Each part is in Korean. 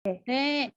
네.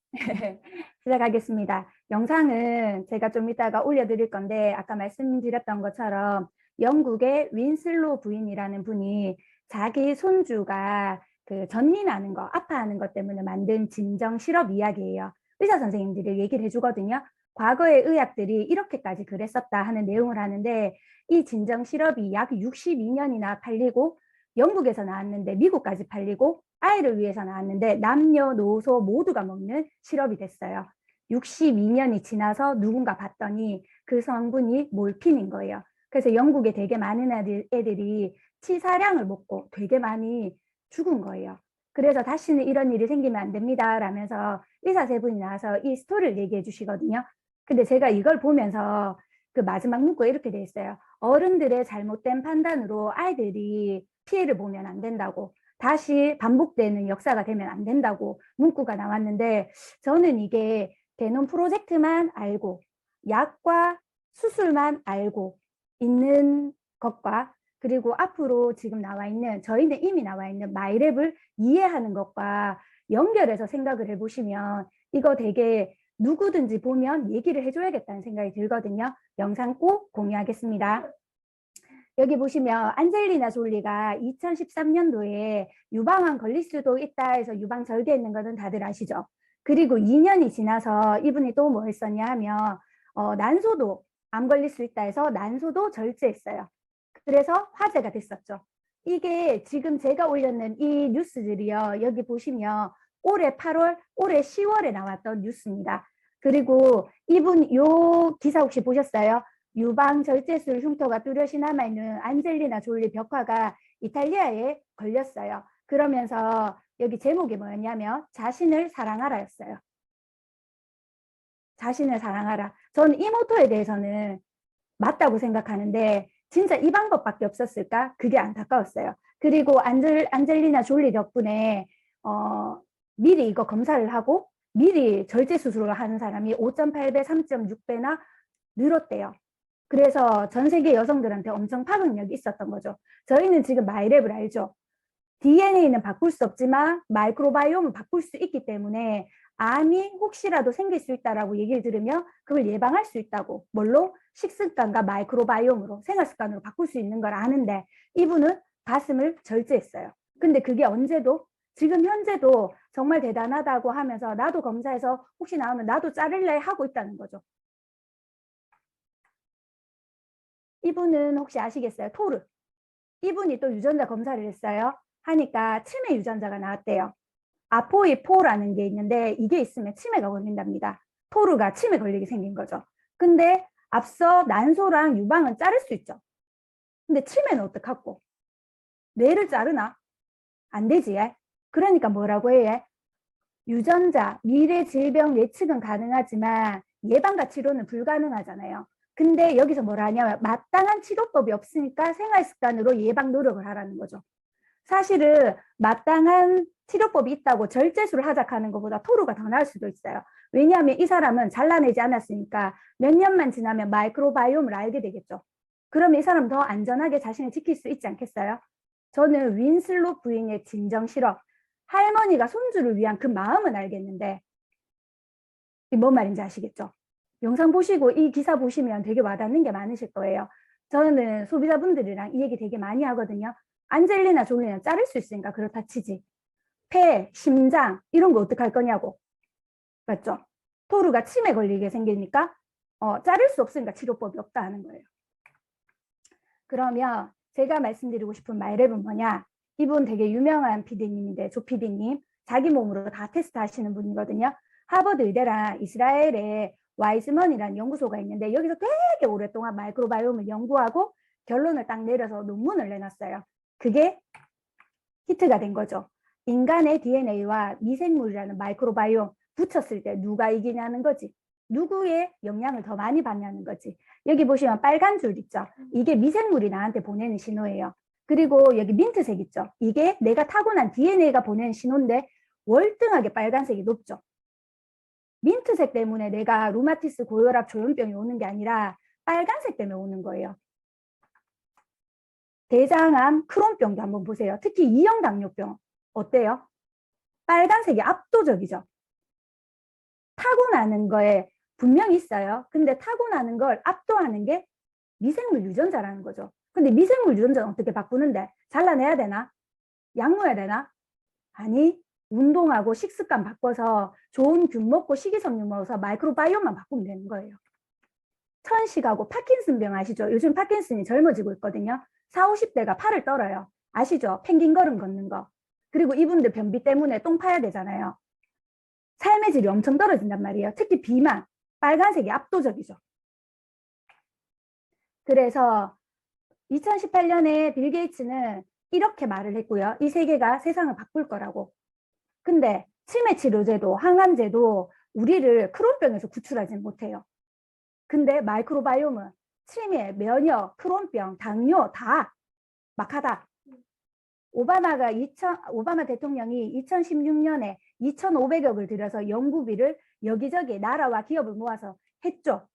시작하겠습니다. 영상은 제가 좀 이따가 올려드릴 건데 아까 말씀드렸던 것처럼 영국의 윈슬로 부인이라는 분이 자기 손주가 그 전이나는 거, 아파하는 것 때문에 만든 진정 시럽 이야기예요. 의사 선생님들이 얘기를 해주거든요. 과거의 의학들이 이렇게까지 그랬었다 하는 내용을 하는데 이 진정 시럽이 약 62년이나 팔리고 영국에서 나왔는데 미국까지 팔리고 아이를 위해서 나왔는데 남녀노소 모두가 먹는 시럽이 됐어요. 62년이 지나서 누군가 봤더니 그 성분이 몰핀인 거예요. 그래서 영국에 되게 많은 애들이 치사량을 먹고 되게 많이 죽은 거예요. 그래서 다시는 이런 일이 생기면 안 됩니다 라면서 의사 세 분이 나와서 이 스토리를 얘기해 주시거든요. 근데 제가 이걸 보면서 그 마지막 문구에 이렇게 돼 있어요. 어른들의 잘못된 판단으로 아이들이 피해를 보면 안 된다고, 다시 반복되는 역사가 되면 안 된다고 문구가 나왔는데, 저는 이게 개놈 프로젝트만 알고 약과 수술만 알고 있는 것과 그리고 앞으로 지금 나와 있는, 저희는 이미 나와 있는 마이랩을 이해하는 것과 연결해서 생각을 해보시면 이거 되게 누구든지 보면 얘기를 해줘야겠다는 생각이 들거든요. 영상 꼭 공유하겠습니다. 여기 보시면 안젤리나 졸리가 2013년도에 유방암 걸릴 수도 있다 해서 유방 절개했는 거는 다들 아시죠? 그리고 2년이 지나서 이분이 또 뭐 했었냐 하면 난소도 암 걸릴 수 있다 해서 난소도 절제했어요. 그래서 화제가 됐었죠. 이게 지금 제가 올렸는 이 뉴스들이요. 여기 보시면 올해 8월, 올해 10월에 나왔던 뉴스입니다. 그리고 이분 요 기사 혹시 보셨어요? 유방 절제술 흉터가 뚜렷이 남아있는 안젤리나 졸리 벽화가 이탈리아에 걸렸어요. 그러면서 여기 제목이 뭐였냐면 자신을 사랑하라였어요. 자신을 사랑하라. 저는 이 모토에 대해서는 맞다고 생각하는데 진짜 이 방법밖에 없었을까? 그게 안타까웠어요. 그리고 안젤리나 졸리 덕분에 미리 이거 검사를 하고 미리 절제 수술을 하는 사람이 5.8배, 3.6배나 늘었대요. 그래서 전 세계 여성들한테 엄청 파급력이 있었던 거죠. 저희는 지금 마이랩을 알죠. DNA는 바꿀 수 없지만 마이크로바이옴은 바꿀 수 있기 때문에 암이 혹시라도 생길 수 있다라고 얘기를 들으면 그걸 예방할 수 있다고, 뭘로? 식습관과 마이크로바이옴으로, 생활습관으로 바꿀 수 있는 걸 아는데 이분은 가슴을 절제했어요. 근데 그게 언제도, 지금 현재도 정말 대단하다고 하면서 나도 검사해서 혹시 나오면 나도 자를래 하고 있다는 거죠. 이분은 혹시 아시겠어요? 토르. 이분이 또 유전자 검사를 했어요. 하니까 치매 유전자가 나왔대요. 아포이4라는 게 있는데 이게 있으면 치매가 걸린답니다. 토르가 치매 걸리게 생긴 거죠. 근데 앞서 난소랑 유방은 자를 수 있죠. 근데 치매는 어떡하고? 뇌를 자르나? 안 되지. 그러니까 뭐라고 해? 유전자, 미래 질병 예측은 가능하지만 예방과 치료는 불가능하잖아요. 근데 여기서 뭐라 하냐면 마땅한 치료법이 없으니까 생활습관으로 예방 노력을 하라는 거죠. 사실은 마땅한 치료법이 있다고 절제술을 하자하는 것보다 토르가 더 나을 수도 있어요. 왜냐하면 이 사람은 잘라내지 않았으니까 몇 년만 지나면 마이크로바이옴을 알게 되겠죠. 그러면 이 사람 더 안전하게 자신을 지킬 수 있지 않겠어요? 저는 윈슬로 부인의 진정 실험, 할머니가 손주를 위한 그 마음은 알겠는데 이게 뭔 말인지 아시겠죠? 영상 보시고 이 기사 보시면 되게 와닿는 게 많으실 거예요. 저는 소비자분들이랑 이 얘기 되게 많이 하거든요. 안젤리나 졸리는 자를 수 있으니까 그렇다 치지. 폐, 심장 이런 거 어떡할 거냐고. 맞죠? 토르가 치매 걸리게 생기니까 자를 수 없으니까 치료법이 없다 하는 거예요. 그러면 제가 말씀드리고 싶은 마이랩은 뭐냐? 이분 되게 유명한 PD님인데, 조 PD님 자기 몸으로 다 테스트 하시는 분이거든요. 하버드 의대랑 이스라엘에 와이즈먼이라는 연구소가 있는데 여기서 되게 오랫동안 마이크로바이옴을 연구하고 결론을 딱 내려서 논문을 내놨어요. 그게 히트가 된 거죠. 인간의 DNA와 미생물이라는 마이크로바이옴 붙였을 때 누가 이기냐는 거지. 누구의 영향을 더 많이 받냐는 거지. 여기 보시면 빨간 줄 있죠. 이게 미생물이 나한테 보내는 신호예요. 그리고 여기 민트색 있죠. 이게 내가 타고난 DNA가 보내는 신호인데 월등하게 빨간색이 높죠. 민트색 때문에 내가 루마티스, 고혈압, 조현병이 오는 게 아니라 빨간색 때문에 오는 거예요. 대장암, 크론병도 한번 보세요. 특히 2형 당뇨병 어때요? 빨간색이 압도적이죠. 타고나는 거에 분명히 있어요. 근데 타고나는 걸 압도하는 게 미생물 유전자라는 거죠. 근데 미생물 유전자는 어떻게 바꾸는데? 잘라내야 되나? 약물해야 되나? 아니, 운동하고 식습관 바꿔서 좋은 균 먹고 식이섬유 먹어서 마이크로바이옴만 바꾸면 되는 거예요. 천식하고 파킨슨병 아시죠? 요즘 파킨슨이 젊어지고 있거든요. 40, 50대가 팔을 떨어요. 아시죠? 펭귄 걸음 걷는 거. 그리고 이분들 변비 때문에 똥 파야 되잖아요. 삶의 질이 엄청 떨어진단 말이에요. 특히 비만, 빨간색이 압도적이죠. 그래서 2018년에 빌 게이츠는 이렇게 말을 했고요. 이 세계가 세상을 바꿀 거라고. 근데 치매 치료제도, 항암제도 우리를 크론병에서 구출하지 못해요. 근데 마이크로바이옴은 치매, 면역, 크론병, 당뇨 다 막하다. 오바마 대통령이 2016년에 2,500억을 들여서 연구비를 여기저기 나라와 기업을 모아서 했죠.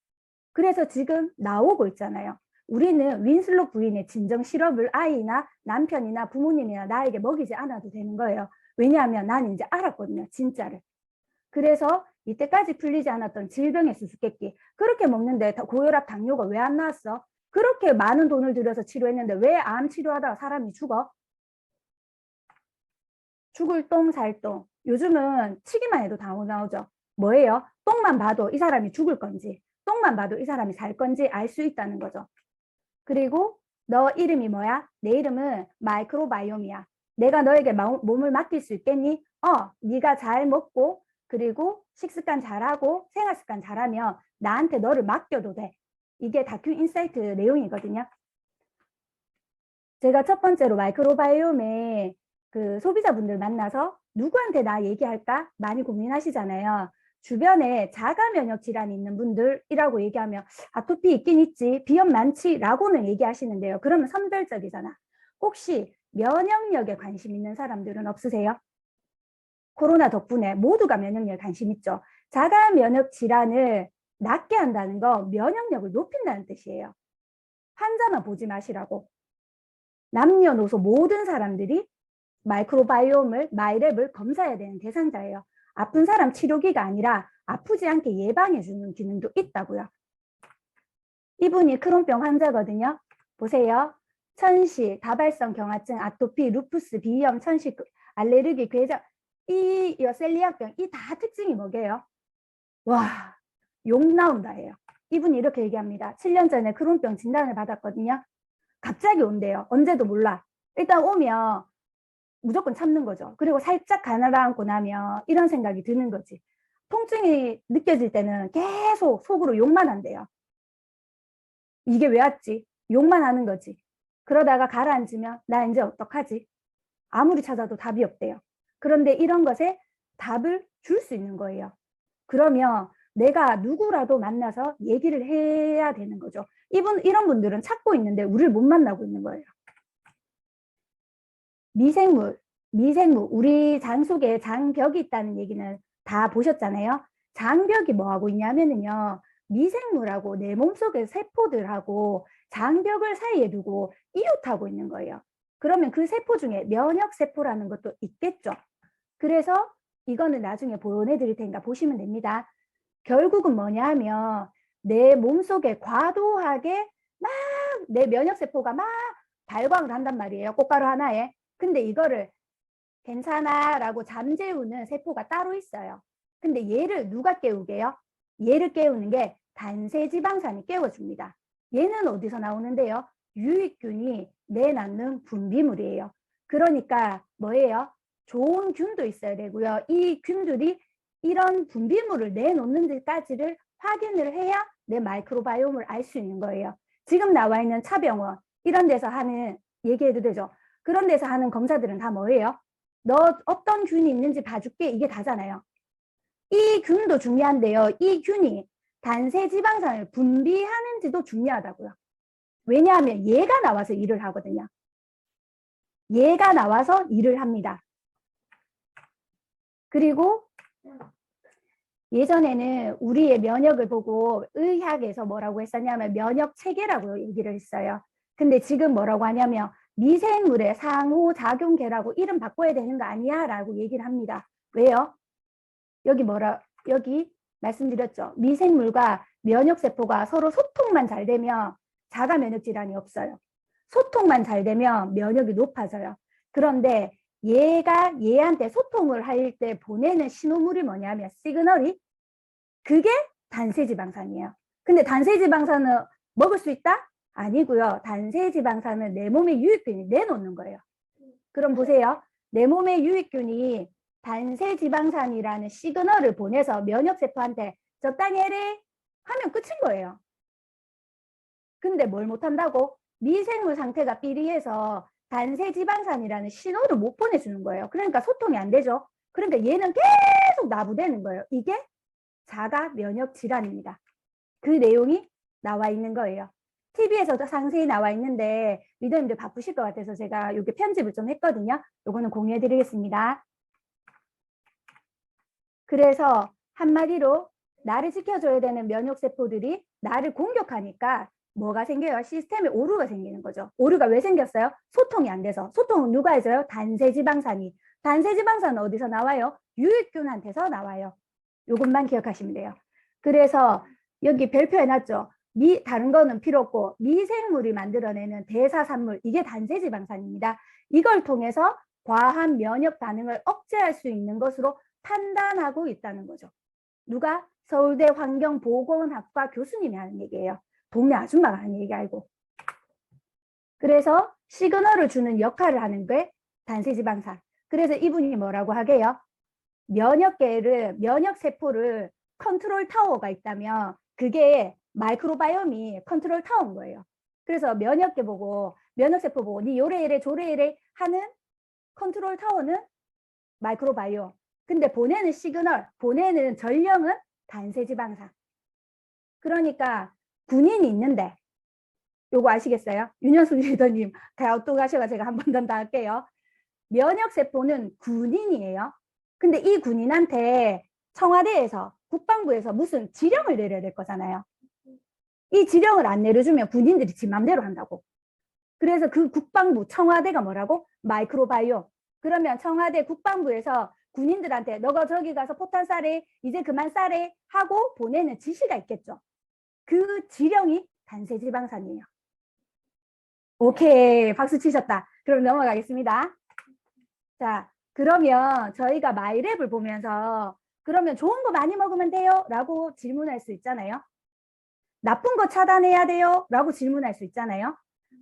그래서 지금 나오고 있잖아요. 우리는 윈슬로 부인의 진정 시럽을 아이나 남편이나 부모님이나 나에게 먹이지 않아도 되는 거예요. 왜냐하면 나는 이제 알았거든요. 진짜를. 그래서 이때까지 풀리지 않았던 질병의 수수께끼. 그렇게 먹는데 고혈압, 당뇨가 왜 안 나왔어? 그렇게 많은 돈을 들여서 치료했는데 왜 암 치료하다가 사람이 죽어? 죽을 똥, 살 똥. 요즘은 치기만 해도 다 나오죠. 뭐예요? 똥만 봐도 이 사람이 죽을 건지, 똥만 봐도 이 사람이 살 건지 알 수 있다는 거죠. 그리고 너 이름이 뭐야? 내 이름은 마이크로바이옴이야. 내가 너에게 몸을 맡길 수 있겠니? 네가 잘 먹고 그리고 식습관 잘하고 생활습관 잘하면 나한테 너를 맡겨도 돼. 이게 다큐 인사이트 내용이거든요. 제가 첫 번째로 마이크로바이옴의 그 소비자분들 만나서 누구한테 나 얘기할까? 많이 고민하시잖아요. 주변에 자가 면역 질환이 있는 분들이라고 얘기하면 아토피 있긴 있지, 비염 많지 라고는 얘기하시는데요. 그러면 선별적이잖아. 혹시 면역력에 관심 있는 사람들은 없으세요? 코로나 덕분에 모두가 면역력에 관심 있죠. 자가 면역 질환을 낫게 한다는 거 면역력을 높인다는 뜻이에요. 환자만 보지 마시라고. 남녀노소 모든 사람들이 마이크로바이옴을, 마이랩을 검사해야 되는 대상자예요. 아픈 사람 치료기가 아니라 아프지 않게 예방해주는 기능도 있다고요. 이분이 크론병 환자거든요. 보세요. 천식, 다발성 경화증, 아토피, 루푸스, 비염, 천식, 알레르기, 궤장, 이 셀리악병, 이 다 특징이 뭐게요? 와, 욕 나온다예요. 이분이 이렇게 얘기합니다. 7년 전에 크론병 진단을 받았거든요. 갑자기 온대요. 언제도 몰라. 일단 오면 무조건 참는 거죠. 그리고 살짝 가라앉고 나면 이런 생각이 드는 거지. 통증이 느껴질 때는 계속 속으로 욕만 한대요. 이게 왜 왔지? 욕만 하는 거지. 그러다가 가라앉으면 나 이제 어떡하지? 아무리 찾아도 답이 없대요. 그런데 이런 것에 답을 줄 수 있는 거예요. 그러면 내가 누구라도 만나서 얘기를 해야 되는 거죠. 이런 분들은 찾고 있는데 우리를 못 만나고 있는 거예요. 미생물, 우리 장 속에 장벽이 있다는 얘기는 다 보셨잖아요. 장벽이 뭐 하고 있냐면요. 미생물하고 내 몸속의 세포들하고 장벽을 사이에 두고 이웃하고 있는 거예요. 그러면 그 세포 중에 면역세포라는 것도 있겠죠. 그래서 이거는 나중에 보내드릴 테니까 보시면 됩니다. 결국은 뭐냐 하면 내 몸속에 과도하게 막 내 면역세포가 막 발광을 한단 말이에요. 꽃가루 하나에. 근데 이거를 괜찮아 라고 잠재우는 세포가 따로 있어요. 근데 얘를 누가 깨우게요? 얘를 깨우는 게 단세지방산이 깨워줍니다. 얘는 어디서 나오는데요? 유익균이 내놓는 분비물이에요. 그러니까 뭐예요? 좋은 균도 있어야 되고요. 이 균들이 이런 분비물을 내놓는 데까지를 확인을 해야 내 마이크로바이옴을 알 수 있는 거예요. 지금 나와 있는 차병원 이런 데서 하는 얘기해도 되죠. 그런 데서 하는 검사들은 다 뭐예요? 너 어떤 균이 있는지 봐줄게 이게 다잖아요. 이 균도 중요한데요. 이 균이 단세지방산을 분비하는지도 중요하다고요. 왜냐하면 얘가 나와서 일을 하거든요. 얘가 나와서 일을 합니다. 그리고 예전에는 우리의 면역을 보고 의학에서 뭐라고 했었냐면 면역 체계라고 얘기를 했어요. 근데 지금 뭐라고 하냐면 미생물의 상호작용계라고 이름 바꿔야 되는 거 아니야? 라고 얘기를 합니다. 왜요? 여기 말씀드렸죠. 미생물과 면역세포가 서로 소통만 잘 되면 자가 면역 질환이 없어요. 소통만 잘 되면 면역이 높아져요. 그런데 얘가 얘한테 소통을 할 때 보내는 신호물이 뭐냐면 시그널이 그게 단세지방산이에요. 근데 단세지방산은 먹을 수 있다? 아니고요. 단세지방산은 내 몸에 유익균이 내놓는 거예요. 그럼 보세요. 내 몸에 유익균이 단세지방산이라는 시그널을 보내서 면역세포한테 적당히 해래 하면 끝인 거예요. 근데 뭘 못한다고? 미생물 상태가 삐리해서 단세지방산이라는 신호를 못 보내주는 거예요. 그러니까 소통이 안 되죠. 그러니까 얘는 계속 나부되는 거예요. 이게 자가 면역 질환입니다. 그 내용이 나와 있는 거예요. TV에서도 상세히 나와 있는데 리더님들 바쁘실 것 같아서 제가 이렇게 편집을 좀 했거든요. 요거는 공유해 드리겠습니다. 그래서 한마디로 나를 지켜줘야 되는 면역세포들이 나를 공격하니까 뭐가 생겨요? 시스템에 오류가 생기는 거죠. 오류가 왜 생겼어요? 소통이 안 돼서. 소통은 누가 해줘요? 단세지방산이. 단세지방산은 어디서 나와요? 유익균한테서 나와요. 요것만 기억하시면 돼요. 그래서 여기 별표 해놨죠. 다른 거는 필요 없고 미생물이 만들어내는 대사산물, 이게 단세지방산입니다. 이걸 통해서 과한 면역 반응을 억제할 수 있는 것으로 판단하고 있다는 거죠. 누가? 서울대 환경보건학과 교수님이 하는 얘기예요. 동네 아줌마가 하는 얘기 알고. 그래서 시그널을 주는 역할을 하는 게 단세지방산. 그래서 이분이 뭐라고 하게요? 면역세포를 컨트롤 타워가 있다면 그게 마이크로바이옴이 컨트롤 타워인 거예요. 그래서 면역계 보고 면역세포 보고 니 요래 이래 조래 이래 하는 컨트롤 타워는 마이크로바이옴. 근데 보내는 시그널, 보내는 전령은 단세지방산. 그러니까 군인이 있는데 요거 아시겠어요? 윤현숙 리더님 또 가셔가 제가 한 번 더 할게요. 면역세포는 군인이에요. 근데 이 군인한테 청와대에서 국방부에서 무슨 지령을 내려야 될 거잖아요. 이 지령을 안 내려주면 군인들이 지 맘대로 한다고. 그래서 그 국방부 청와대가 뭐라고? 마이크로바이옴. 그러면 청와대 국방부에서 군인들한테 너가 저기 가서 포탄 쏴래 이제 그만 쏴래 하고 보내는 지시가 있겠죠. 그 지령이 단세지방산이에요. 오케이, 박수 치셨다. 그럼 넘어가겠습니다. 자, 그러면 저희가 마이랩을 보면서 그러면 좋은 거 많이 먹으면 돼요? 라고 질문할 수 있잖아요. 나쁜 거 차단해야 돼요? 라고 질문할 수 있잖아요.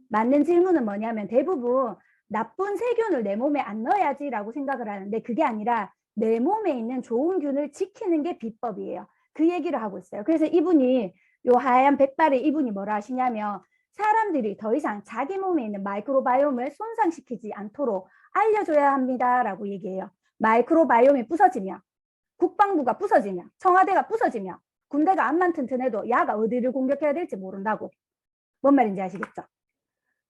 맞는 질문은 뭐냐면 대부분 나쁜 세균을 내 몸에 안 넣어야지 라고 생각을 하는데 그게 아니라 내 몸에 있는 좋은 균을 지키는 게 비법이에요. 그 얘기를 하고 있어요. 그래서 이분이 요 하얀 백발의 이분이 뭐라 하시냐면 사람들이 더 이상 자기 몸에 있는 마이크로바이옴을 손상시키지 않도록 알려줘야 합니다 라고 얘기해요. 마이크로바이옴이 부서지면 국방부가 부서지면 청와대가 부서지면 군대가 암만 튼튼해도 야가 어디를 공격해야 될지 모른다고. 뭔 말인지 아시겠죠?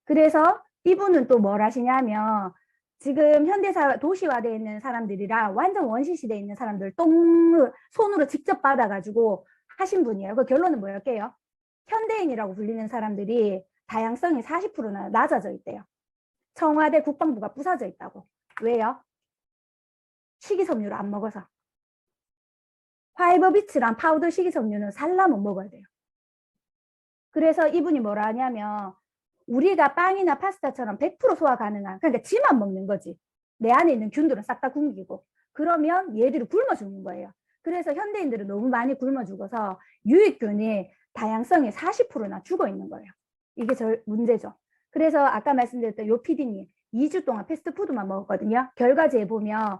그래서 이분은 또 뭘 하시냐면 지금 현대사 도시화되어 있는 사람들이랑 완전 원시시대에 있는 사람들 똥을 손으로 직접 받아가지고 하신 분이에요. 그 결론은 뭐였게요? 현대인이라고 불리는 사람들이 다양성이 40%나 낮아져 있대요. 청와대 국방부가 부서져 있다고. 왜요? 식이섬유를 안 먹어서. 파이버비츠랑 파우더 식이섬유는 살라면 먹어야 돼요. 그래서 이분이 뭐라 하냐면 우리가 빵이나 파스타처럼 100% 소화 가능한, 그러니까 지만 먹는 거지. 내 안에 있는 균들은 싹 다 굶기고. 그러면 얘들이 굶어 죽는 거예요. 그래서 현대인들은 너무 많이 굶어 죽어서 유익균이 다양성이 40%나 죽어 있는 거예요. 이게 문제죠. 그래서 아까 말씀드렸던 요 PD님 2주 동안 패스트푸드만 먹었거든요. 결과지에 보면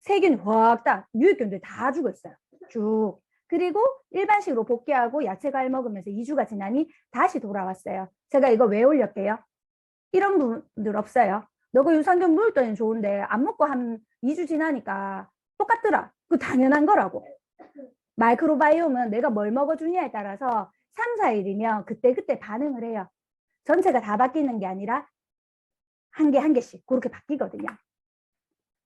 세균이 확 다 유익균들이 다 죽어 있어요. 쭉. 그리고 일반식으로 복귀하고 야채 과일 먹으면서 2주가 지나니 다시 돌아왔어요. 제가 이거 왜 올렸게요? 이런 분들 없어요. 너가 유산균 먹었더니 좋은데 안 먹고 한 2주 지나니까 똑같더라. 그 당연한 거라고. 마이크로바이옴은 내가 뭘 먹어주냐에 따라서 3, 4일이면 그때그때 반응을 해요. 전체가 다 바뀌는 게 아니라 한 개 한 개씩 그렇게 바뀌거든요.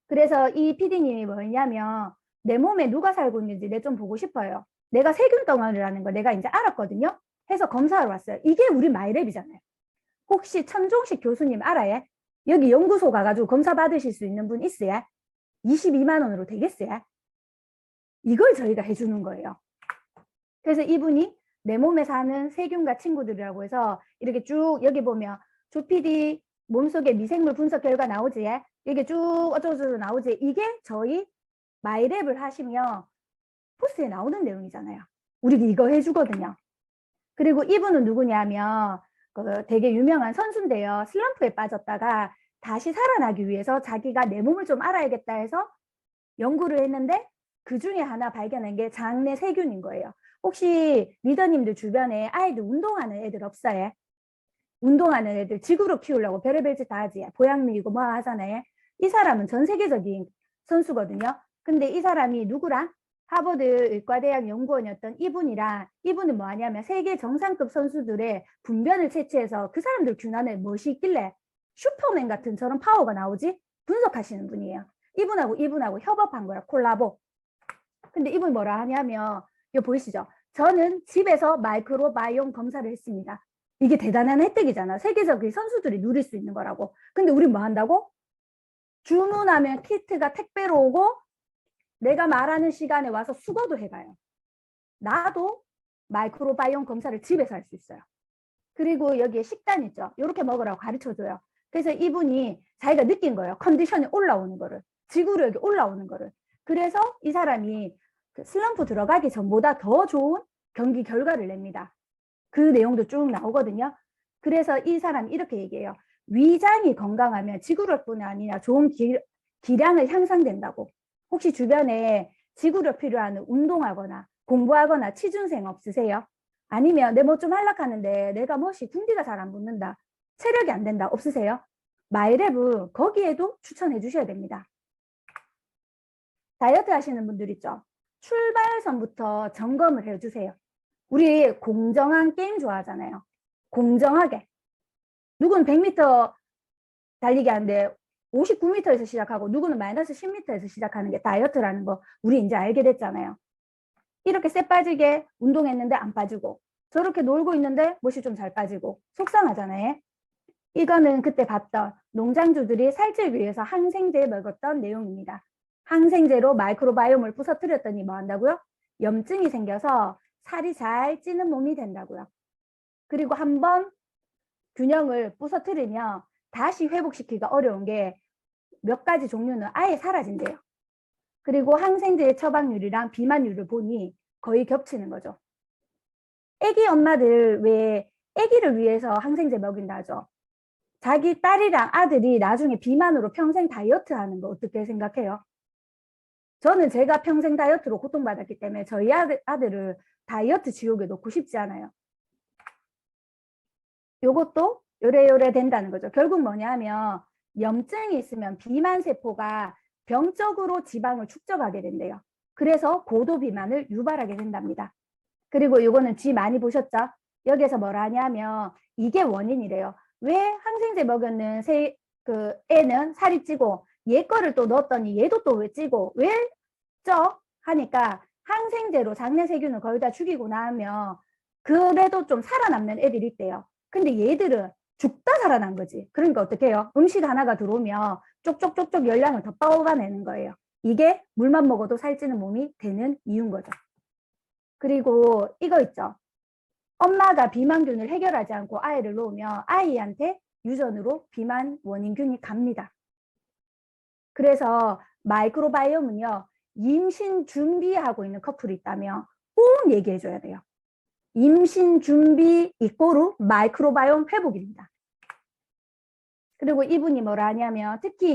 그래서 이 PD님이 뭐냐면 내 몸에 누가 살고 있는지 내 좀 보고 싶어요. 내가 세균 덩어리라는 거 내가 이제 알았거든요. 해서 검사하러 왔어요. 이게 우리 마이랩이잖아요. 혹시 천종식 교수님 알아요? 여기 연구소 가가지고 검사 받으실 수 있는 분 있어요? 22만 원으로 되겠어요? 이걸 저희가 해주는 거예요. 그래서 이분이 내 몸에 사는 세균과 친구들이라고 해서 이렇게 쭉 여기 보면 조피디 몸속에 미생물 분석 결과 나오지? 이게 쭉 어쩌고저쩌고 나오지? 이게 저희 마이랩을 하시면 포스에 나오는 내용이잖아요. 우리가 이거 해주거든요. 그리고 이분은 누구냐면 그 되게 유명한 선수인데요. 슬럼프에 빠졌다가 다시 살아나기 위해서 자기가 내 몸을 좀 알아야겠다 해서 연구를 했는데 그 중에 하나 발견한 게 장내 세균인 거예요. 혹시 리더님들 주변에 아이들 운동하는 애들 없어요? 운동하는 애들 지구로 키우려고 별의별 짓 다 하지. 보양미이고 뭐 하잖아요. 이 사람은 전 세계적인 선수거든요. 근데 이 사람이 누구랑? 하버드 의과대학 연구원이었던 이분이랑, 이분은 뭐 하냐면 세계 정상급 선수들의 분변을 채취해서 그 사람들 균안에 무엇이 있길래 슈퍼맨 같은 저런 파워가 나오지? 분석하시는 분이에요. 이분하고 협업한 거야, 콜라보. 근데 이분 뭐라 하냐면, 이거 보이시죠? 저는 집에서 마이크로바이옴 검사를 했습니다. 이게 대단한 혜택이잖아. 세계적인 선수들이 누릴 수 있는 거라고. 근데 우리 뭐 한다고? 주문하면 키트가 택배로 오고 내가 말하는 시간에 와서 수거도 해가요. 나도 마이크로바이옴 검사를 집에서 할 수 있어요. 그리고 여기에 식단 있죠. 이렇게 먹으라고 가르쳐줘요. 그래서 이분이 자기가 느낀 거예요. 컨디션이 올라오는 거를. 지구력이 올라오는 거를. 그래서 이 사람이 그 슬럼프 들어가기 전보다 더 좋은 경기 결과를 냅니다. 그 내용도 쭉 나오거든요. 그래서 이 사람이 이렇게 얘기해요. 위장이 건강하면 지구력뿐 아니라 좋은 기량을 향상된다고. 혹시 주변에 지구력 필요한 운동하거나 공부하거나 취준생 없으세요? 아니면 내 뭐 좀 하락하는데 내가 멋이 군디가 잘 안 붙는다. 체력이 안 된다. 없으세요? 마이랩은 거기에도 추천해 주셔야 됩니다. 다이어트 하시는 분들 있죠? 출발선부터 점검을 해주세요. 우리 공정한 게임 좋아하잖아요. 공정하게. 누구는 100m 달리기 하는데 59m에서 시작하고 누구는 마이너스 10m에서 시작하는 게 다이어트라는 거 우리 이제 알게 됐잖아요. 이렇게 쎄 빠지게 운동했는데 안 빠지고 저렇게 놀고 있는데 멋이 좀 잘 빠지고 속상하잖아요. 이거는 그때 봤던 농장주들이 살찌기 위해서 항생제 먹었던 내용입니다. 항생제로 마이크로바이옴을 부서뜨렸더니 뭐 한다고요? 염증이 생겨서 살이 잘 찌는 몸이 된다고요. 그리고 한번 균형을 부서뜨리면 다시 회복시키기가 어려운 게 몇 가지 종류는 아예 사라진대요. 그리고 항생제의 처방률이랑 비만율을 보니 거의 겹치는 거죠. 애기 엄마들 왜 애기를 위해서 항생제 먹인다 하죠. 자기 딸이랑 아들이 나중에 비만으로 평생 다이어트 하는 거 어떻게 생각해요? 저는 제가 평생 다이어트로 고통받았기 때문에 저희 아들을 다이어트 지옥에 놓고 싶지 않아요. 요것도 요래요래 된다는 거죠. 결국 뭐냐 하면 염증이 있으면 비만세포가 병적으로 지방을 축적하게 된대요. 그래서 고도 비만을 유발하게 된답니다. 그리고 요거는 쥐 많이 보셨죠? 여기에서 뭐라 하냐면 이게 원인이래요. 왜 항생제 먹였는 그 애는 살이 찌고 얘 거를 또 넣었더니 얘도 또 왜 찌고 왜 쪄? 하니까 항생제로 장내 세균을 거의 다 죽이고 나면 그래도 좀 살아남는 애들이 있대요. 근데 얘들은 죽다 살아난 거지. 그러니까 어떻게 해요? 음식 하나가 들어오면 쪽쪽쪽쪽 열량을 더 뽑아내는 거예요. 이게 물만 먹어도 살찌는 몸이 되는 이유인 거죠. 그리고 이거 있죠. 엄마가 비만균을 해결하지 않고 아이를 놓으면 아이한테 유전으로 비만 원인균이 갑니다. 그래서 마이크로바이옴은요. 임신 준비하고 있는 커플이 있다면 꼭 얘기해줘야 돼요. 임신 준비 이꼬르 마이크로바이옴 회복입니다. 그리고 이분이 뭐라 하냐면 특히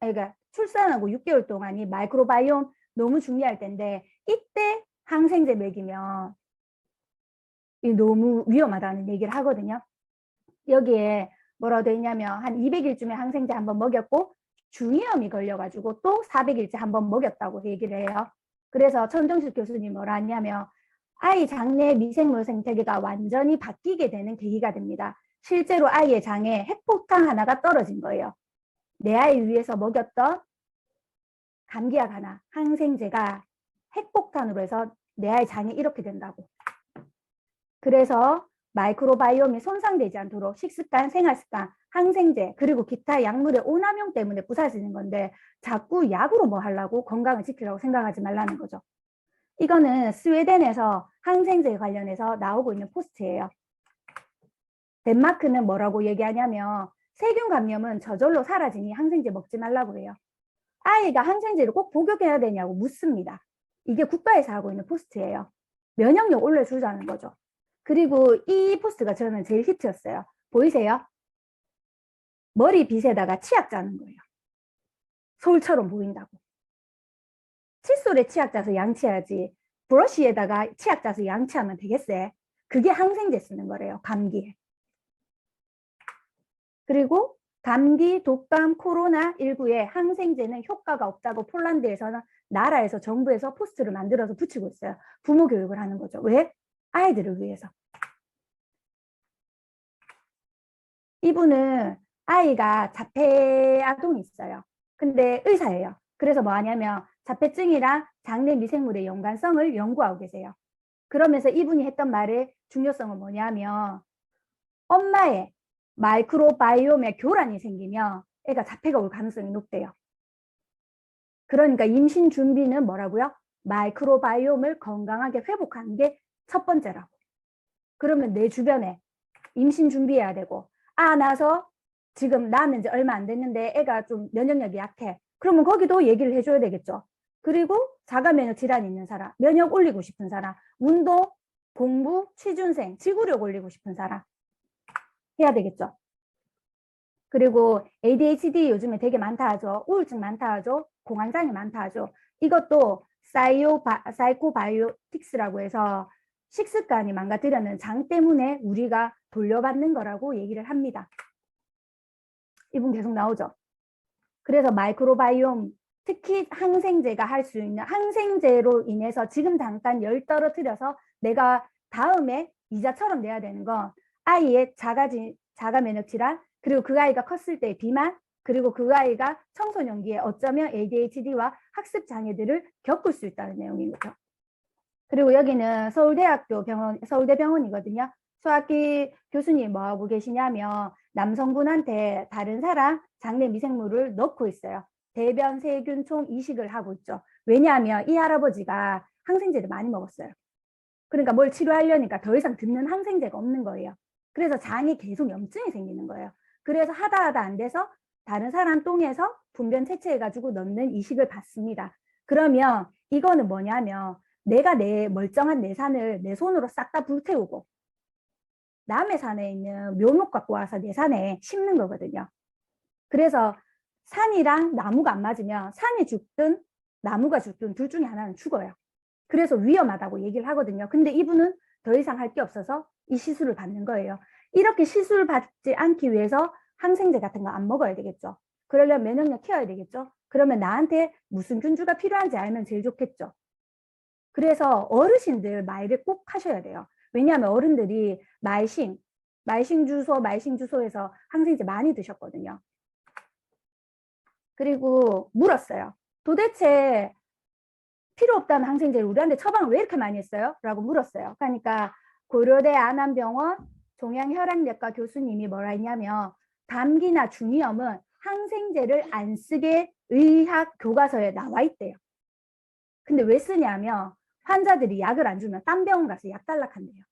그러니까 출산하고 6개월 동안이 마이크로바이옴 너무 중요할 텐데 이때 항생제 먹이면 너무 위험하다는 얘기를 하거든요. 여기에 뭐라고 되어 있냐면 한 200일쯤에 항생제 한번 먹였고 중이염이 걸려가지고 또 400일째 한번 먹였다고 얘기를 해요. 그래서 천정식 교수님 뭐라 하냐면 아이 장내 미생물 생태계가 완전히 바뀌게 되는 계기가 됩니다. 실제로 아이의 장에 핵폭탄 하나가 떨어진 거예요. 내 아이 위해서 먹였던 감기약 하나, 항생제가 핵폭탄으로 해서 내 아이 장에 이렇게 된다고. 그래서 마이크로바이옴이 손상되지 않도록 식습관, 생활습관, 항생제, 그리고 기타 약물의 오남용 때문에 부사지는 건데 자꾸 약으로 뭐 하려고 건강을 지키려고 생각하지 말라는 거죠. 이거는 스웨덴에서 항생제 관련해서 나오고 있는 포스트예요. 덴마크는 뭐라고 얘기하냐면 세균 감염은 저절로 사라지니 항생제 먹지 말라고 해요. 아이가 항생제를 꼭 복용해야 되냐고 묻습니다. 이게 국가에서 하고 있는 포스트예요. 면역력 올려주자는 거죠. 그리고 이 포스트가 저는 제일 히트였어요. 보이세요? 머리빗에다가 치약 짜는 거예요. 서울처럼 보인다고. 칫솔에 치약 짜서 양치하지 브러쉬에다가 치약 짜서 양치하면 되겠어요? 그게 항생제 쓰는 거래요. 감기에. 그리고 감기, 독감, 코로나19에 항생제는 효과가 없다고 폴란드에서는 나라에서 정부에서 포스트를 만들어서 붙이고 있어요. 부모 교육을 하는 거죠. 왜? 아이들을 위해서. 이분은 아이가 자폐아동이 있어요. 근데 의사예요. 그래서 뭐 하냐면 자폐증이랑 장내 미생물의 연관성을 연구하고 계세요. 그러면서 이분이 했던 말의 중요성은 뭐냐면 엄마의 마이크로바이옴에 교란이 생기면 애가 자폐가 올 가능성이 높대요. 그러니까 임신 준비는 뭐라고요? 마이크로바이옴을 건강하게 회복하는 게 첫 번째라고. 그러면 내 주변에 임신 준비해야 되고 나서 지금 낳은 지 얼마 안 됐는데 애가 좀 면역력이 약해. 그러면 거기도 얘기를 해줘야 되겠죠. 그리고 자가 면역 질환이 있는 사람, 면역 올리고 싶은 사람, 운동, 공부, 취준생, 지구력 올리고 싶은 사람 해야 되겠죠. 그리고 ADHD 요즘에 되게 많다 하죠. 우울증 많다 하죠. 공황장애 많다 하죠. 이것도 사이코바이오틱스라고 해서 식습관이 망가뜨리는 장 때문에 우리가 돌려받는 거라고 얘기를 합니다. 이분 계속 나오죠. 그래서 마이크로바이옴, 특히 항생제가 할 수 있는 항생제로 인해서 지금 잠깐 열 떨어뜨려서 내가 다음에 이자처럼 내야 되는 건 아이의 자가 면역 질환, 그리고 그 아이가 컸을 때의 비만, 그리고 그 아이가 청소년기에 어쩌면 ADHD와 학습 장애들을 겪을 수 있다는 내용인 거죠. 그리고 여기는 서울대학교 병원, 서울대병원이거든요. 소학기 교수님 뭐 하고 계시냐면 남성분한테 다른 사람 장내 미생물을 넣고 있어요. 대변 세균 총 이식을 하고 있죠. 왜냐하면 이 할아버지가 항생제를 많이 먹었어요. 그러니까 뭘 치료하려니까 더 이상 듣는 항생제가 없는 거예요. 그래서 장이 계속 염증이 생기는 거예요. 그래서 하다 안 돼서 다른 사람 똥에서 분변 채취해가지고 넣는 이식을 받습니다. 그러면 이거는 뭐냐면 내가 내 멀쩡한 내 산을 내 손으로 싹 다 불태우고 남의 산에 있는 묘목 갖고 와서 내 산에 심는 거거든요. 그래서 산이랑 나무가 안 맞으면 산이 죽든 나무가 죽든 둘 중에 하나는 죽어요. 그래서 위험하다고 얘기를 하거든요. 근데 이분은 더 이상 할 게 없어서 이 시술을 받는 거예요. 이렇게 시술 받지 않기 위해서 항생제 같은 거 안 먹어야 되겠죠. 그러려면 면역력 키워야 되겠죠. 그러면 나한테 무슨 균주가 필요한지 알면 제일 좋겠죠. 그래서 어르신들 말을 꼭 하셔야 돼요. 왜냐하면 어른들이 말싱 주소에서 항생제 많이 드셨거든요. 그리고 물었어요. 도대체 필요 없다는 항생제를 우리한테 처방을 왜 이렇게 많이 했어요? 라고 물었어요. 그러니까 고려대 안암병원 종양혈압내과 교수님이 뭐라 했냐면 감기나 중이염은 항생제를 안 쓰게 의학 교과서에 나와 있대요. 근데 왜 쓰냐면 환자들이 약을 안 주면 딴 병원 가서 약 달라 한대요.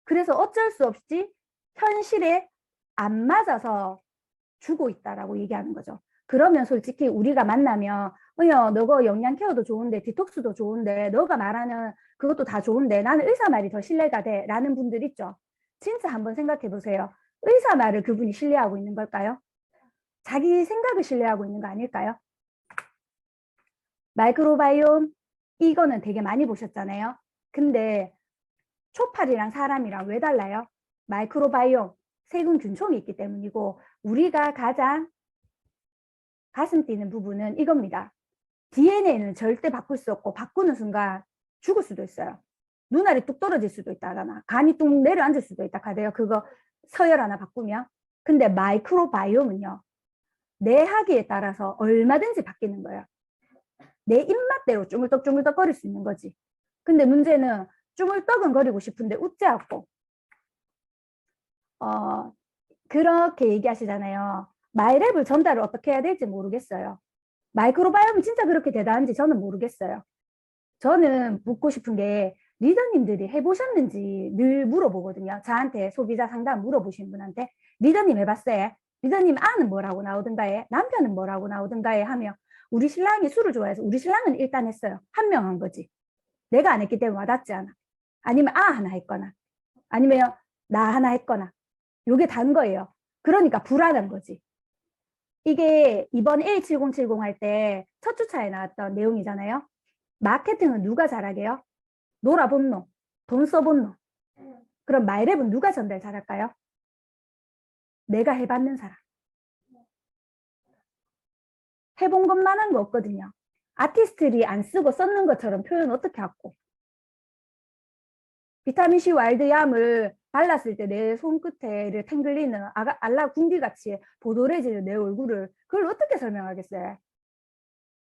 그래서 어쩔 수 없이 현실에 안 맞아서 주고 있다라고 얘기하는 거죠. 그러면 솔직히 우리가 만나면 너가 영양 케어도 좋은데 디톡스도 좋은데 너가 말하는 그것도 다 좋은데 나는 의사 말이 더 신뢰가 돼 라는 분들 있죠. 진짜 한번 생각해 보세요. 의사 말을 그분이 신뢰하고 있는 걸까요? 자기 생각을 신뢰하고 있는 거 아닐까요? 마이크로바이옴 이거는 되게 많이 보셨잖아요. 근데 초파리랑 사람이랑 왜 달라요? 마이크로바이옴 세균 균총이 있기 때문이고 우리가 가장 가슴 뛰는 부분은 이겁니다. DNA는 절대 바꿀 수 없고 바꾸는 순간 죽을 수도 있어요. 눈알이 뚝 떨어질 수도 있다거나 간이 뚝 내려앉을 수도 있다 하대요. 그거 서열 하나 바꾸면. 근데 마이크로바이옴은요. 내 하기에 따라서 얼마든지 바뀌는 거예요. 내 입맛대로 쪼물떡쪼물떡 거릴 수 있는 거지. 근데 문제는 쪼물떡은 싶은데 웃지 않고 그렇게 얘기하시잖아요. 마이랩을 전달을 어떻게 해야 될지 모르겠어요. 마이크로바이옴이 진짜 그렇게 대단한지 저는 모르겠어요. 저는 묻고 싶은 게 리더님들이 해보셨는지 늘 물어보거든요. 저한테 소비자 상담 물어보신 분한테 리더님 해봤어요? 리더님 아는 뭐라고 나오든가에 남편은 뭐라고 나오든가에 하며 우리 신랑이 술을 좋아해서 우리 신랑은 일단 했어요. 한 명 한 거지. 내가 안 했기 때문에 와닿지 않아. 아니면 하나 했거나 아니면 나 하나 했거나 요게 단 거예요. 그러니까 불안한 거지. 이게 이번 A7070 할 때 첫 주차에 나왔던 내용이잖아요. 마케팅은 누가 잘하게요? 놀아본 놈, 돈 써본 놈. 그럼 마이랩은 누가 전달 잘할까요? 내가 해봤는 사람. 해본 것만한 거 없거든요. 아티스트들이 안 쓰고 썼는 것처럼 표현 어떻게 하고. 비타민C 와일드얌을 발랐을 때 내 손끝에 탱글리는 알라 군디같이 보도래지는 내 얼굴을 그걸 어떻게 설명하겠어요?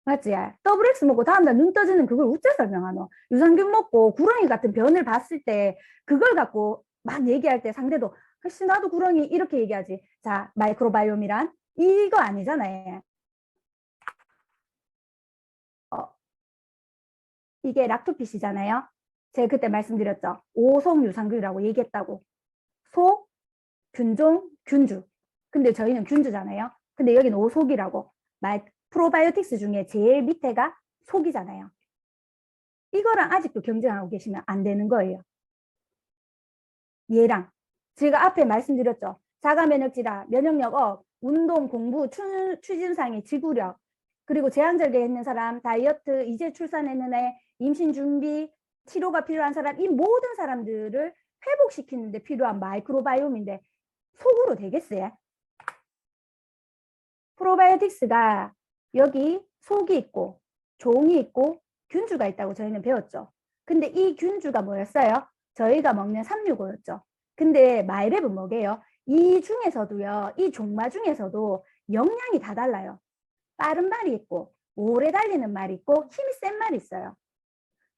맞지? 더블 X 먹고 다음날 눈 떠지는 그걸 어째 설명하노? 유산균 먹고 구렁이 같은 변을 봤을 때 그걸 갖고 막 얘기할 때 상대도 혹시 나도 구렁이 이렇게 얘기하지. 자, 마이크로바이옴이란 이거 아니잖아요. 이게 락토핏이잖아요. 제가 그때 말씀드렸죠. 오속 유산균이라고 얘기했다고. 소, 균종, 균주. 근데 저희는 균주잖아요. 근데 여기는 오속이라고. 프로바이오틱스 중에 제일 밑에가 속이잖아요. 이거랑 아직도 경쟁하고 계시면 안 되는 거예요. 얘랑. 제가 앞에 말씀드렸죠. 자가 면역질환, 면역력 업, 운동, 공부, 추진상의 지구력, 그리고 제한절개 있는 사람, 다이어트, 이제 출산했는 애, 임신 준비, 치료가 필요한 사람, 이 모든 사람들을 회복시키는데 필요한 마이크로바이옴인데 속으로 되겠어요? 프로바이오틱스가 여기 속이 있고 종이 있고 균주가 있다고 저희는 배웠죠. 근데 이 균주가 뭐였어요? 저희가 먹는 365였죠. 근데 마이랩은 뭐게요? 이 중에서도요, 이 종마 중에서도 영양이 다 달라요. 빠른 말이 있고 오래 달리는 말이 있고 힘이 센 말이 있어요.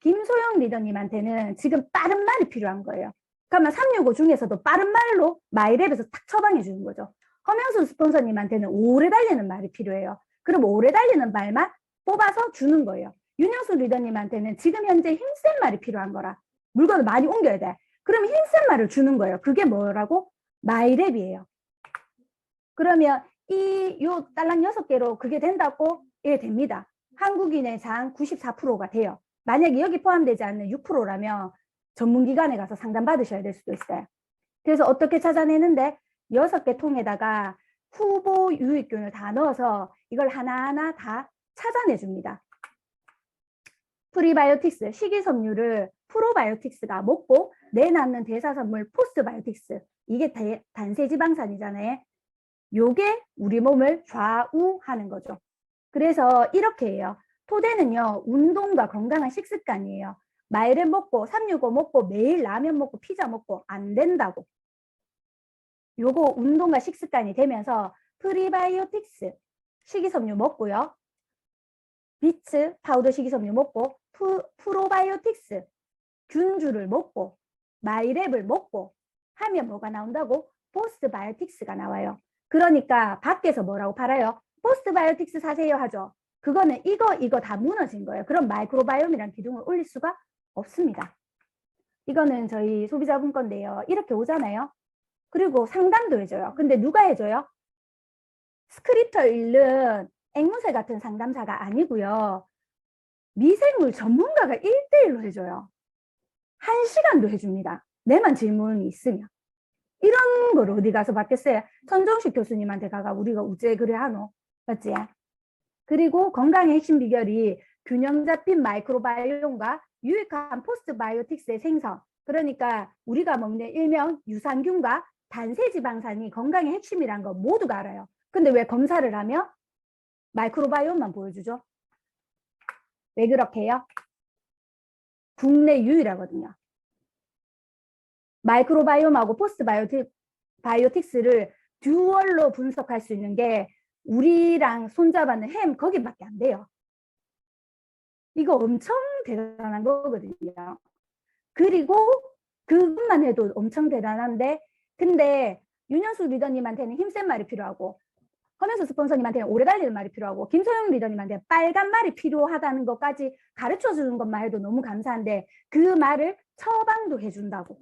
김소영 리더님한테는 지금 빠른 말이 필요한 거예요. 그러면 365 중에서도 빠른 말로 마이랩에서 탁 처방해 주는 거죠. 허명순 스폰서님한테는 오래 달리는 말이 필요해요. 그럼 오래 달리는 말만 뽑아서 주는 거예요. 윤영수 리더님한테는 지금 현재 힘센 말이 필요한 거라. 물건을 많이 옮겨야 돼. 그럼 힘센 말을 주는 거예요. 그게 뭐라고? 마이랩이에요. 그러면 요 딸랑 6개로 그게 된다고? 예, 됩니다. 한국인의 장 94%가 돼요. 만약에 여기 포함되지 않는 6%라면 전문기관에 가서 상담받으셔야 될 수도 있어요. 그래서 어떻게 찾아내는데 6개 통에다가 후보 유익균을 다 넣어서 이걸 하나하나 다 찾아내 줍니다. 프리바이오틱스, 식이섬유를 프로바이오틱스가 먹고 내놓는 대사선물 포스트바이오틱스, 이게 단세지방산이잖아요. 요게 우리 몸을 좌우하는 거죠. 그래서 이렇게 해요. 토대는요, 운동과 건강한 식습관이에요. 마이를 먹고 365 먹고 매일 라면 먹고 피자 먹고 안 된다고. 요거 운동과 식습관이 되면서 프리바이오틱스 식이섬유 먹고요. 비츠 파우더 식이섬유 먹고 프로바이오틱스 균주를 먹고 마이랩을 먹고 하면 뭐가 나온다고? 포스트바이오틱스가 나와요. 그러니까 밖에서 뭐라고 팔아요? 포스트바이오틱스 사세요 하죠. 그거는 이거 다 무너진 거예요. 그럼 마이크로바이옴이란 기둥을 올릴 수가 없습니다. 이거는 저희 소비자분 건데요. 이렇게 오잖아요. 그리고 상담도 해줘요. 근데 누가 해줘요? 스크립터 읽는 앵무새 같은 상담사가 아니고요. 미생물 전문가가 1대1로 해줘요. 1시간도 해줍니다. 내만 질문이 있으면. 이런 걸 어디 가서 받겠어요? 천정식 교수님한테 가가 우리가 우째 그래 하노? 맞지? 그리고 건강의 핵심 비결이 균형 잡힌 마이크로바이옴과 유익한 포스트바이오틱스의 생성. 그러니까 우리가 먹는 일명 유산균과 단세지방산이 건강의 핵심이란 거 모두가 알아요. 근데 왜 검사를 하면 마이크로바이옴만 보여주죠? 왜 그렇게 해요? 국내 유일하거든요. 마이크로바이옴하고 포스트바이오틱스를 듀얼로 분석할 수 있는 게 우리랑 손잡아는 햄 거기밖에 안 돼요. 이거 엄청 대단한 거거든요. 그리고 그것만 해도 엄청 대단한데 근데 윤현수 리더님한테는 힘센 말이 필요하고 허면수 스폰서님한테는 오래 달리는 말이 필요하고 김소영 리더님한테 빨간 말이 필요하다는 것까지 가르쳐 주는 것만 해도 너무 감사한데 그 말을 처방도 해준다고.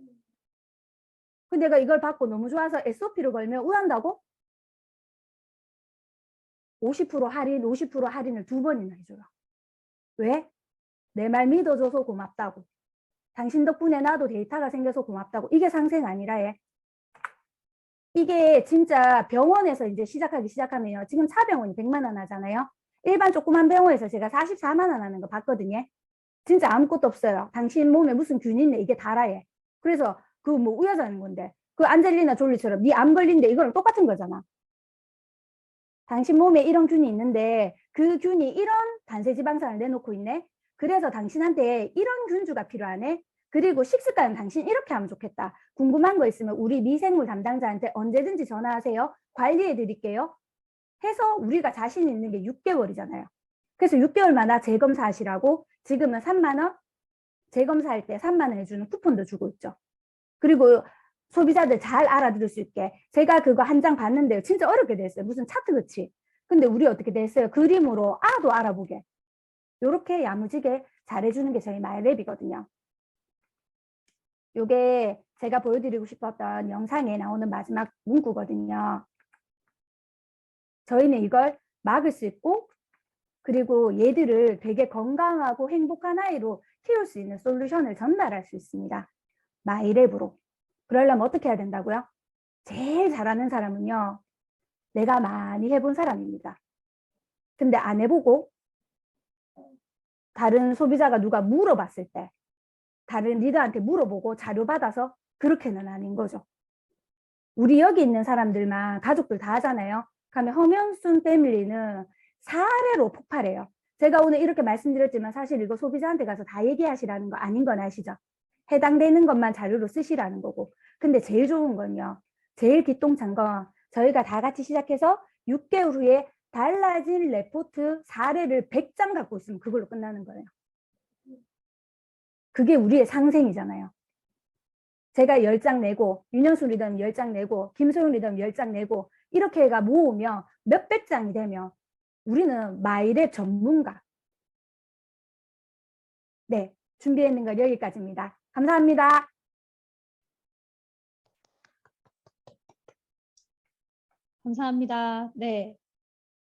근데 내가 이걸 받고 너무 좋아서 SOP를 걸면 우한다고? 50% 할인, 50% 할인을 2번이나 해줘요. 왜? 내 말 믿어줘서 고맙다고. 당신 덕분에 나도 데이터가 생겨서 고맙다고. 이게 상생 아니라 해. 이게 진짜 병원에서 이제 시작하면요. 지금 차병원이 100만 원 하잖아요. 일반 조그만 병원에서 제가 44만 원 하는 거 봤거든요. 진짜 아무것도 없어요. 당신 몸에 무슨 균이 있네. 이게 달아해. 그래서 그 뭐 우여자는 건데. 그 안젤리나 졸리처럼 네 암 걸린데 이거랑 똑같은 거잖아. 당신 몸에 이런 균이 있는데 그 균이 이런 단세지방산을 내놓고 있네. 그래서 당신한테 이런 균주가 필요하네. 그리고 식습관은 당신 이렇게 하면 좋겠다. 궁금한 거 있으면 우리 미생물 담당자한테 언제든지 전화하세요. 관리해 드릴게요. 해서 우리가 자신 있는 게 6개월이잖아요. 그래서 6개월마다 재검사하시라고 지금은 3만 원, 재검사할 때 3만 원 해주는 쿠폰도 주고 있죠. 그리고 소비자들 잘 알아들을 수 있게 제가 그거 한 장 봤는데요. 진짜 어렵게 됐어요. 무슨 차트 그치? 근데 우리 어떻게 됐어요? 그림으로 아도 알아보게. 이렇게 야무지게 잘해주는 게 저희 마이랩이거든요. 요게 제가 보여드리고 싶었던 영상에 나오는 마지막 문구거든요. 저희는 이걸 막을 수 있고 그리고 얘들을 되게 건강하고 행복한 아이로 키울 수 있는 솔루션을 전달할 수 있습니다. 마이랩으로. 그러려면 어떻게 해야 된다고요? 제일 잘하는 사람은요. 내가 많이 해본 사람입니다. 근데 안 해보고 다른 소비자가 누가 물어봤을 때 다른 리더한테 물어보고 자료 받아서 그렇게는 아닌 거죠. 우리 여기 있는 사람들만 가족들 다 하잖아요. 그러면 허명순 패밀리는 사례로 폭발해요. 제가 오늘 이렇게 말씀드렸지만 사실 이거 소비자한테 가서 다 얘기하시라는 거 아닌 건 아시죠? 해당되는 것만 자료로 쓰시라는 거고. 근데 제일 좋은 건요. 제일 기똥찬 건 저희가 다 같이 시작해서 6개월 후에 달라진 레포트 사례를 100장 갖고 있으면 그걸로 끝나는 거예요. 그게 우리의 상생이잖아요. 제가 10장 내고 윤영수 리더는 10장 내고 김소영 리더는 10장 내고 이렇게 해가 모으면 몇백 장이 되면 우리는 마이랩 전문가. 네, 준비해 있는 건 여기까지입니다. 감사합니다. 감사합니다. 네.